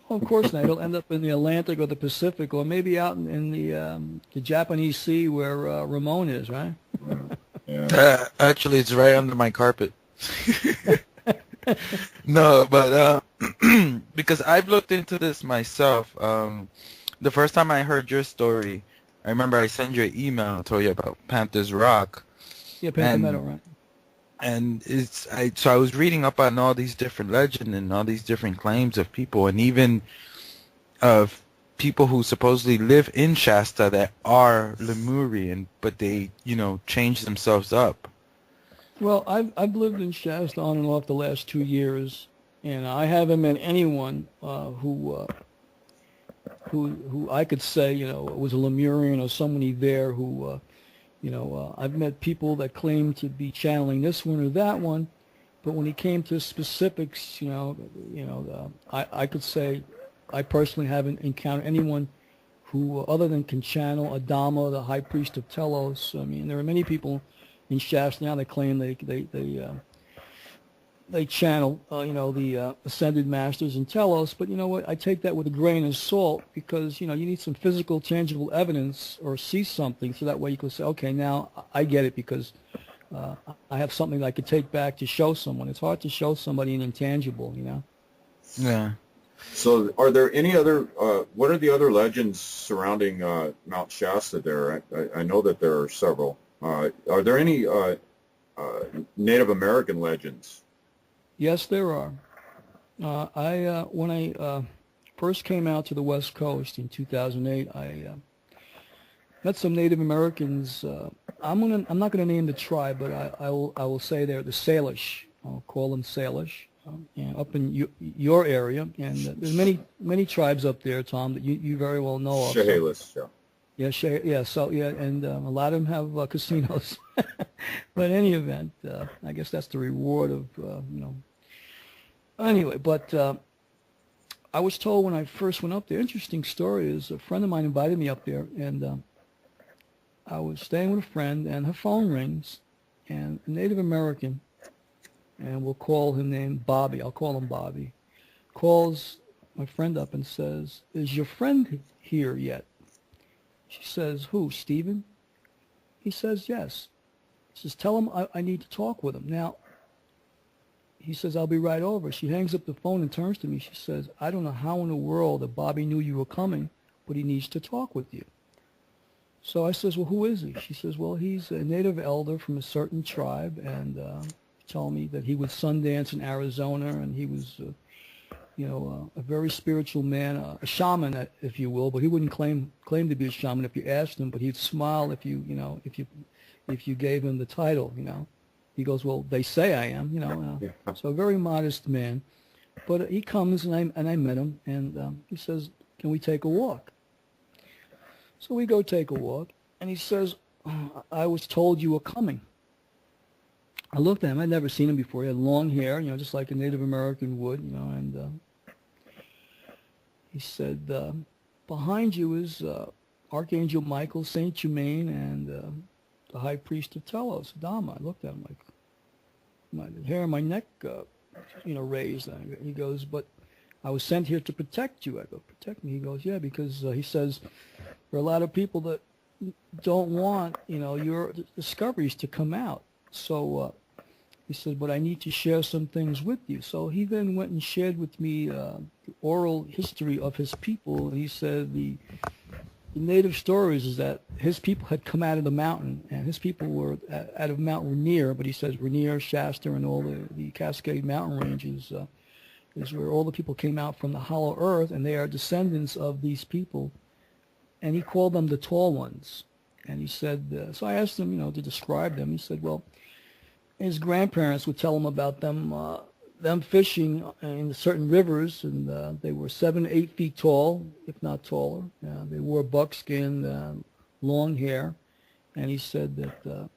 Well, of course not. It'll end up in the Atlantic or the Pacific, or maybe out in the Japanese Sea where Ramon is, right? Yeah. Actually, it's right under my carpet. No, but because I've looked into this myself. The first time I heard your story, I remember I sent you an email and told you about Panther's Rock. Yeah, Panther Meadow, right? And so I was reading up on all these different legends and all these different claims of people, and even of people who supposedly live in Shasta that are Lemurian, but they, change themselves up. Well, I've lived in Shasta on and off the last 2 years, and I haven't met anyone who who I could say, was a Lemurian or somebody there who, I've met people that claim to be channeling this one or that one, but when it came to specifics, I could say I personally haven't encountered anyone who, other than can channel Adama, the high priest of Telos. I mean, there are many people in Shasta now that claim they channel, the ascended masters in Telos. But you know what? I take that with a grain of salt because, you need some physical, tangible evidence or see something so that way you can say, okay, now I get it because I have something that I could take back to show someone. It's hard to show somebody an intangible, Yeah. So are there any other, what are the other legends surrounding Mount Shasta there? I know that there are several. Are there any Native American legends? Yes, there are. When I first came out to the West Coast in 2008, I met some Native Americans. I'm not gonna name the tribe, but I will say they're the Salish. I'll call them Salish. Up in your area, and there's many tribes up there, Tom, that you very well know of. Chehalis, yeah. Yeah, and a lot of them have casinos. But in any event, I guess that's the reward of, Anyway, but I was told when I first went up there, interesting story is a friend of mine invited me up there, and I was staying with a friend, and her phone rings, and a Native American, and we'll call him named Bobby. I'll call him Bobby. Calls my friend up and says, "Is your friend here yet?" She says, "Who, Stephen?" He says, "Yes." She says, "Tell him I need to talk with him." Now, he says, "I'll be right over." She hangs up the phone and turns to me. She says, "I don't know how in the world that Bobby knew you were coming, but he needs to talk with you." So I says, "Well, who is he?" She says, "Well, he's a native elder from a certain tribe, and told me that he would Sundance in Arizona, and he was, a very spiritual man, a shaman, if you will. But he wouldn't claim to be a shaman if you asked him. But he'd smile if you gave him the title. He goes, "Well, they say I am." Yeah. So a very modest man. But he comes, and I met him, and he says, "Can we take a walk?" So we go take a walk, and he says, "I was told you were coming." I looked at him. I'd never seen him before. He had long hair, just like a Native American would, and he said, "Behind you is Archangel Michael, Saint Germain, and the High Priest of Telos, Adama." I looked at him like, my hair on my neck, raised. And he goes, "But I was sent here to protect you." I go, "Protect me?" He goes, "Yeah, because," he says, "there are a lot of people that don't want, your discoveries to come out. So he said, but I need to share some things with you." So he then went and shared with me the oral history of his people. And he said the native stories is that his people had come out of the mountain, and his people were out of Mount Rainier. But he says Rainier, Shasta, and all the Cascade Mountain ranges is where all the people came out from the hollow earth, and they are descendants of these people. And he called them the Tall Ones. And he said, so I asked him, to describe them. He said, well, his grandparents would tell him about them fishing in certain rivers, and they were 7 to 8 feet tall, if not taller. They wore buckskin, long hair, and he said that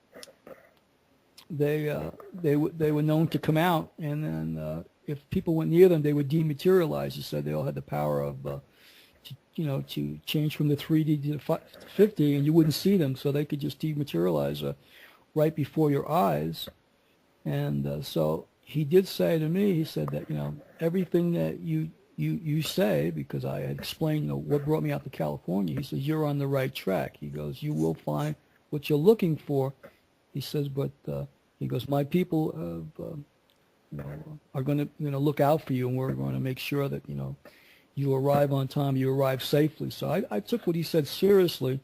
they were known to come out, and then if people went near them, they would dematerialize. He said they all had the power of to change from the 3D to the 50, and you wouldn't see them, so they could just dematerialize right before your eyes. And so he did say to me, he said that, everything that you say, because I had explained, what brought me out to California, he says, you're on the right track. He goes, you will find what you're looking for. He says, but he goes, my people are going to, look out for you, and we're going to make sure that, you arrive on time, you arrive safely. So I took what he said seriously,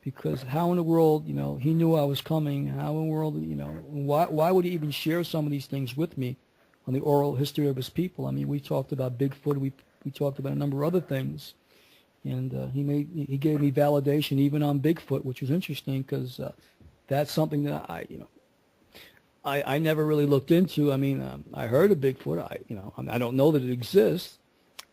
because how in the world, he knew I was coming. How in the world, why would he even share some of these things with me on the oral history of his people? I mean, we talked about Bigfoot, we talked about a number of other things, and he gave me validation even on Bigfoot, which was interesting, because that's something that I never really looked into. I mean, I heard of Bigfoot. I don't know that it exists,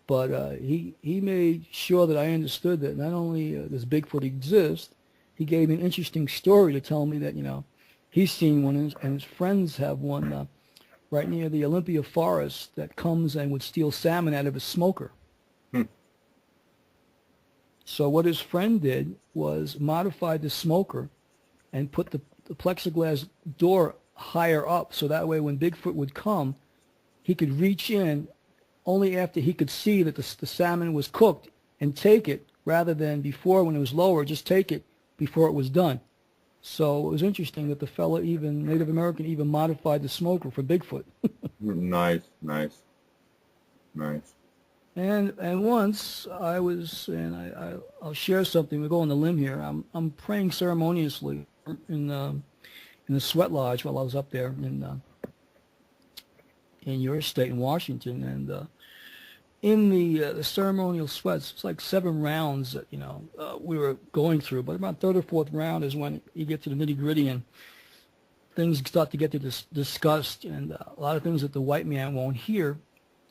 But he made sure that I understood that not only does Bigfoot exist, he gave me an interesting story to tell me that, he's seen one and his friends have one right near the Olympia forest that comes and would steal salmon out of a smoker. Hmm. So what his friend did was modify the smoker and put the plexiglass door higher up, so that way when Bigfoot would come, he could reach in only after he could see that the salmon was cooked and take it, rather than before when it was lower, just take it before it was done. So it was interesting that the fella, even Native American, even modified the smoker for Bigfoot. Nice. And once I was, and I'll share something. We go on the limb here. I'm praying ceremoniously in the sweat lodge while I was up there in your state in Washington, and in the ceremonial sweats, it's like 7 rounds that we were going through, but about third or fourth round is when you get to the nitty gritty and things start to get to discussed, and a lot of things that the white man won't hear.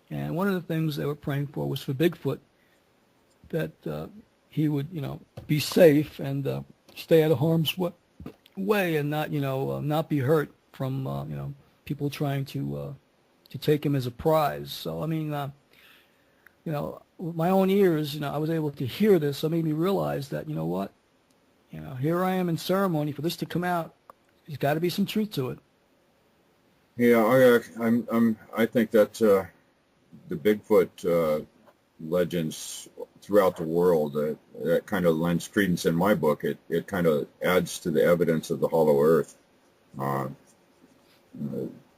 And one of the things they were praying for was for Bigfoot, that he would be safe and stay out of harm's way and not not be hurt from people trying to take him as a prize. So I mean, with my own ears, I was able to hear this. So it made me realize that what, here I am in ceremony for this to come out. There's got to be some truth to it. Yeah, I think that the Bigfoot legends throughout the world, that kind of lends credence in my book. It kind of adds to the evidence of the hollow earth.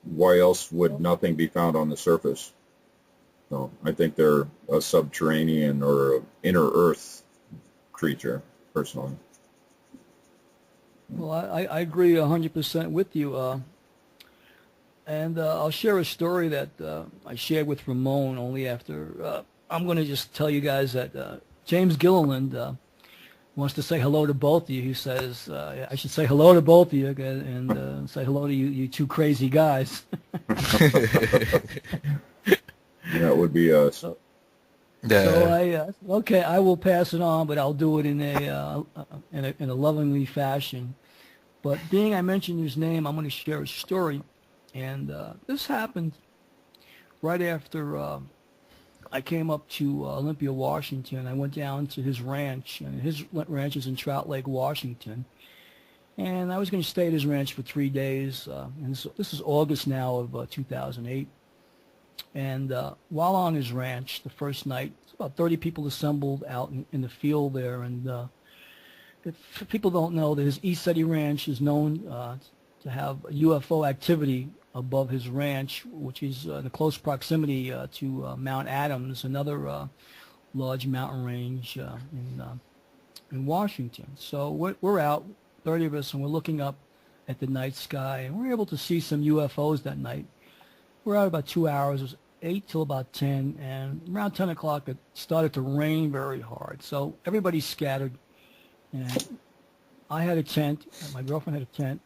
Why else would nothing be found on the surface? So I think they're a subterranean or inner earth creature, personally. Well, I agree 100% with you. And I'll share a story that I shared with Ramon only after. I'm going to just tell you guys that James Gilliland wants to say hello to both of you. He says, I should say hello to both of you and say hello to you two crazy guys. That would be us. So okay, I will pass it on, but I'll do it in a lovingly fashion. But being I mentioned his name, I'm going to share a story. And this happened right after I came up to Olympia, Washington. I went down to his ranch, and his ranch is in Trout Lake, Washington. And I was going to stay at his ranch for 3 days. And so this is August now of 2008. And while on his ranch, the first night, about 30 people assembled out in the field there. And if people don't know, that his East City Ranch is known to have UFO activity above his ranch, which is in close proximity to Mount Adams, another large mountain range in Washington. So we're out, 30 of us, and we're looking up at the night sky, and we're able to see some UFOs that night. We're out about 2 hours. It was 8 till about 10, and around 10 o'clock it started to rain very hard. So everybody scattered, and I had a tent, and my girlfriend had a tent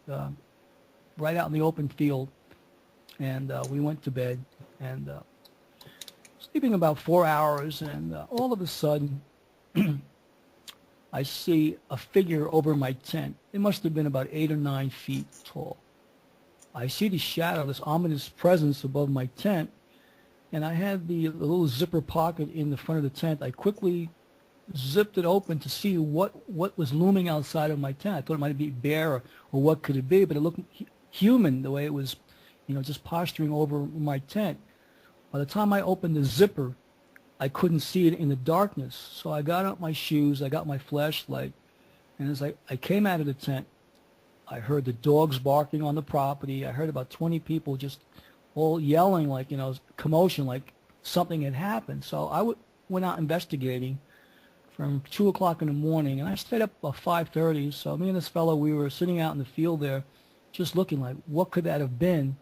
right out in the open field, and we went to bed, and sleeping about 4 hours, and all of a sudden I see a figure over my tent. It must have been about 8 or 9 feet tall. I see the shadow, this ominous presence above my tent, and I had the little zipper pocket in the front of the tent. I quickly zipped it open to see what was looming outside of my tent. I thought it might be a bear or what could it be, but it looked human the way it was, just posturing over my tent. By the time I opened the zipper, I couldn't see it in the darkness. So I got out my shoes, I got my flashlight, and as I came out of the tent, I heard the dogs barking on the property. I heard about 20 people just all yelling like, commotion, like something had happened. So I went out investigating from 2 o'clock in the morning, and I stayed up about 5:30. So me and this fellow, we were sitting out in the field there just looking like, what could that have been?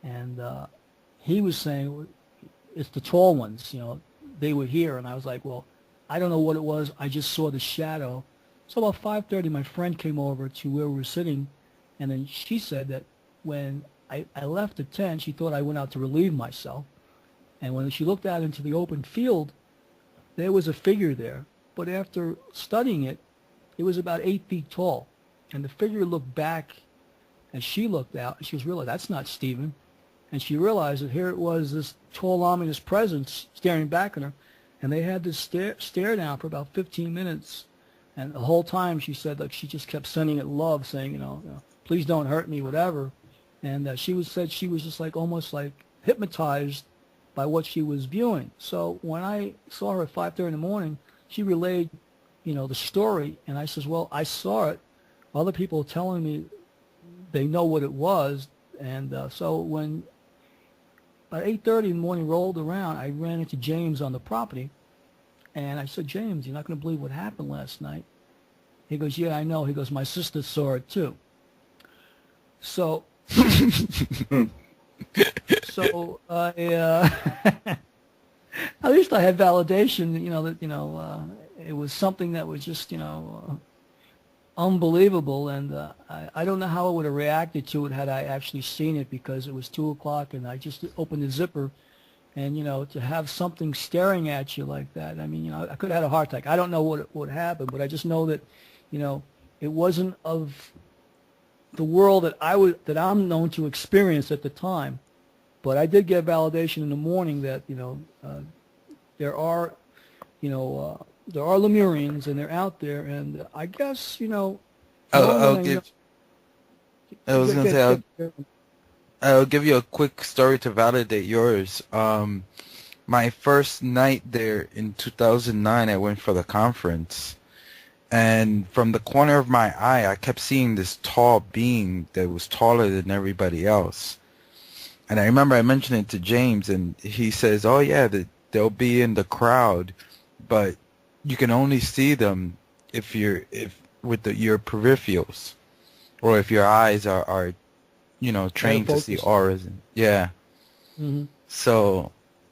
And he was saying, it's the tall ones, they were here. And I was like, well, I don't know what it was. I just saw the shadow. So about 5:30, my friend came over to where we were sitting, and then she said that when I left the tent, she thought I went out to relieve myself. And when she looked out into the open field, there was a figure there. But after studying it, it was about 8 feet tall. And the figure looked back as she looked out, and she was realized, that's not Stephen. And she realized that here it was, this tall, ominous presence staring back at her. And they had this stare down for about 15 minutes. And the whole time she said, like, she just kept sending it love, saying, please don't hurt me, whatever. And said she was just like almost like hypnotized by what she was viewing. So when I saw her at 5:30 in the morning, she relayed, the story. And I says, well, I saw it. Other people are telling me they know what it was. And so when about 8:30 in the morning rolled around, I ran into James on the property. And I said, James, you're not going to believe what happened last night. He goes, yeah, I know. He goes, my sister saw it too. So, at least I had validation, that, it was something that was just, unbelievable. And I don't know how I would have reacted to it had I actually seen it, because it was 2 o'clock and I just opened the zipper. And, to have something staring at you like that, I mean, I could have had a heart attack. I don't know what happened, but I just know that, it wasn't of the world that I'm known to experience at the time. But I did get validation in the morning that, there are Lemurians and they're out there. And I guess, I'll give you a quick story to validate yours. My first night there in 2009, I went for the conference, and from the corner of my eye, I kept seeing this tall being that was taller than everybody else. And I remember I mentioned it to James, and he says, "Oh yeah, they'll be in the crowd, but you can only see them if your peripherals, or if your eyes are trained to see auras." Yeah. Mm-hmm. So,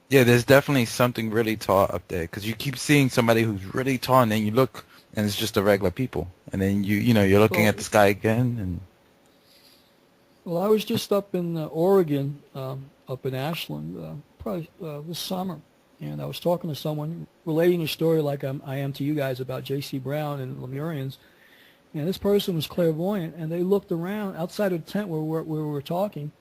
yeah, there's definitely something really tall up there, because you keep seeing somebody who's really tall, and then you look, and it's just the regular people, and then you're looking at the sky again, and. Well, I was just up in Oregon, up in Ashland, probably this summer, and I was talking to someone relating a story like I am to you guys about J.C. Brown and Lemurians. And this person was clairvoyant, and they looked around outside of the tent where we were talking.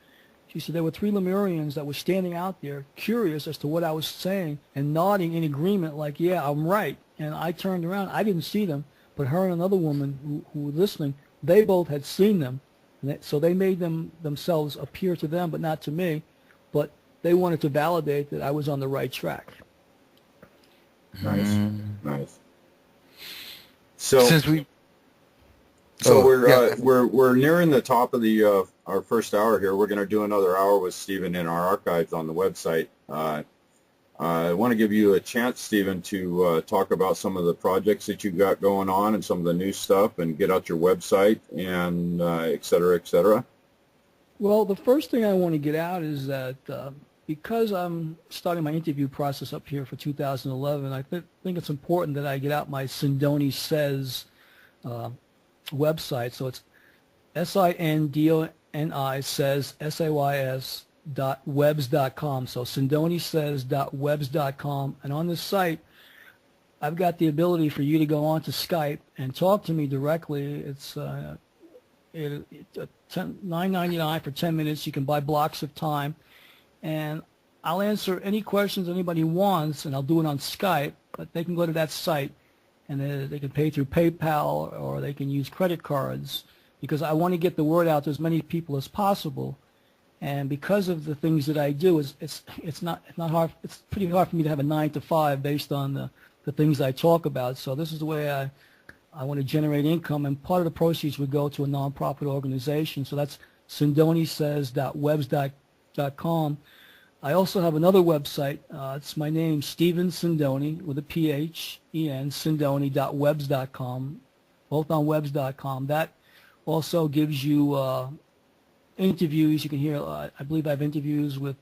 She said there were 3 Lemurians that were standing out there, curious as to what I was saying, and nodding in agreement like, yeah, I'm right. And I turned around. I didn't see them, but her and another woman who were listening, they both had seen them. And so they made themselves appear to them, but not to me. But they wanted to validate that I was on the right track. Nice. Nice. So Since we... So we're nearing the top of the our first hour here. We're going to do another hour with Stephen in our archives on the website. I want to give you a chance, Stephen, to talk about some of the projects that you got going on and some of the new stuff, and get out your website and et cetera, et cetera. Well, the first thing I want to get out is that because I'm starting my interview process up here for 2011, I think it's important that I get out my Sindoni Says website. So it's SINDONI says SAYS.webs.com. So SindoniSays.webs.com. And on this site, I've got the ability for you to go on to Skype and talk to me directly. It's $9.99 for 10 minutes. You can buy blocks of time, and I'll answer any questions anybody wants, and I'll do it on Skype. But they can go to that site, and they can pay through PayPal, or they can use credit cards, because I want to get the word out to as many people as possible. And because of the things that I do, it's not hard. It's pretty hard for me to have a 9 to 5 based on the things I talk about. So this is the way I want to generate income, and part of the proceeds would go to a nonprofit organization. So that's SindoniSays.webs.com. I also have another website. It's my name, Stephen Sindoni, with a P-H-E-N, Sindoni.webs.com, both on webs.com. That also gives you interviews. You can hear, I believe I have interviews with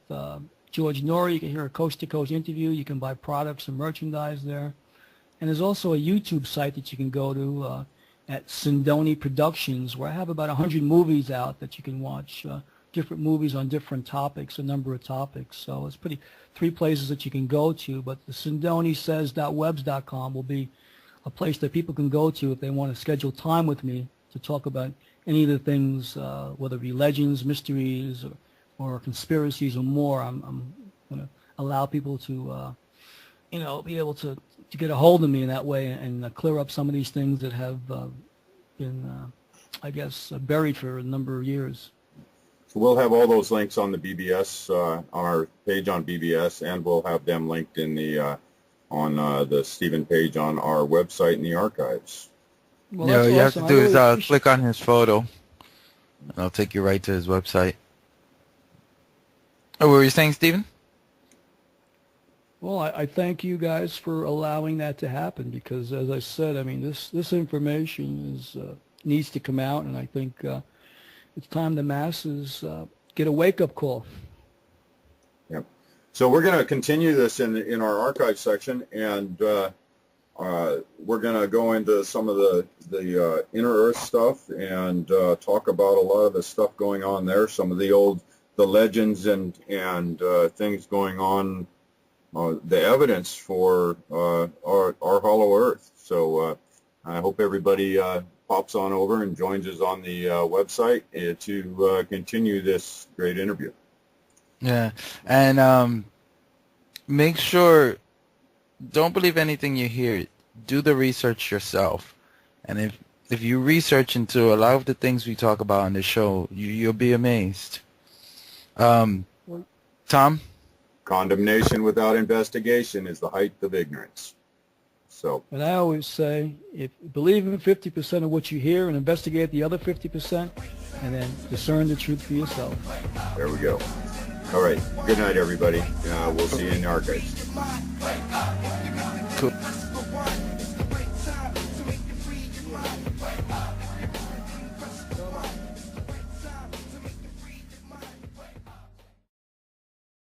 George Norrie. You can hear a coast-to-coast interview. You can buy products and merchandise there. And there's also a YouTube site that you can go to at Sindoni Productions, where I have about 100 movies out that you can watch different movies on different topics, a number of topics. So it's three places that you can go to. But the SindoniSays.webs.com will be a place that people can go to if they want to schedule time with me to talk about any of the things, whether it be legends, mysteries, or conspiracies or more. I'm going to allow people to, be able to get a hold of me in that way and clear up some of these things that have been, I guess, buried for a number of years. So we'll have all those links on the BBS, on our page on BBS, and we'll have them linked in the on the Stephen page on our website in the archives. Well, Yeah, that's you have awesome. to do I is really appreciate- click on his photo, and I'll take you right to his website. Oh, what were you saying, Stephen? Well, I thank you guys for allowing that to happen because, as I said, I mean, this information needs to come out, and I think it's time the masses get a wake-up call. Yep. So we're going to continue this in our archive section, and we're going to go into some of the inner Earth stuff and talk about a lot of the stuff going on there, some of the legends and things going on. The evidence for our hollow Earth. So I hope everybody pops on over and joins us on the website to continue this great interview. Yeah, and make sure, don't believe anything you hear. Do the research yourself. And if you research into a lot of the things we talk about on the show, you'll be amazed. Tom? Condemnation without investigation is the height of ignorance. So, And I always say, if believe in 50% of what you hear and investigate the other 50%, and then discern the truth for yourself. there we go. All right. Good night, everybody. We'll see you in the archives. Cool.